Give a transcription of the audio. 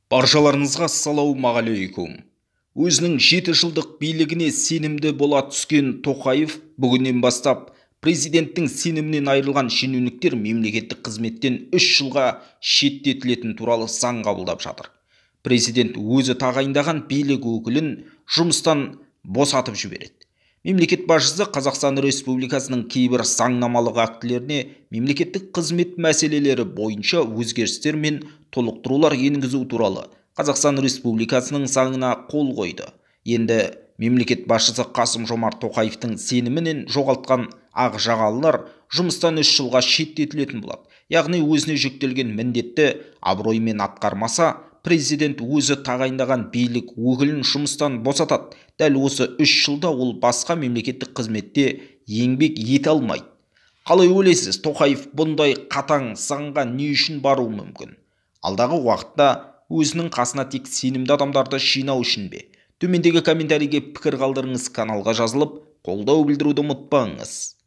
Баршаларыңызға ассалаумағалейкум. Өзінің 7 жылдық билігіне сенімді бола түскен Тоқаев бүгіннен бастап президенттің сенімінен айырылған шенеуніктер мемлекеттік қызметтен 3 жылға шеттетілетін туралы заң қабылдап жатыр. Президент өзі тағайындаған билік өкілін жұмыстан босатып жібереді. Мемлекет басшысы Қазақстан Республикасының кейбір заңнамалық актілеріне мемлекеттік қызмет мәселелері бойынша өзгерістер мен толықтырулар енгізу туралы Қазақстан Республикасының заңына қол қойды. Енді мемлекет басшысы Қасым-Жомарт Тоқаевтың сенімінен жоғалтқан ақ жағалылар жұмыстан 3 жылға шеттетілетін болады. Яғни өзіне жүктелген міндетті абыроймен атқармаса, президент өзі тағайындаған билік өкілін жұмыстан босатады. Дәл осы 3 жылда ол басқа мемлекеттік қызметте еңбек ете алмайды. Қалай ойлайсыз, Тоқаев бұндай қатаң заңға не үшін баруы мүмкін? Алдағы уақытта өзінің қасына тек сенімді адамдарды жинау үшін бе? Төмендегі комментарийге пікір қалдырыңыз, каналға жазылып, қолдау білдіруді ұмытпаңыз.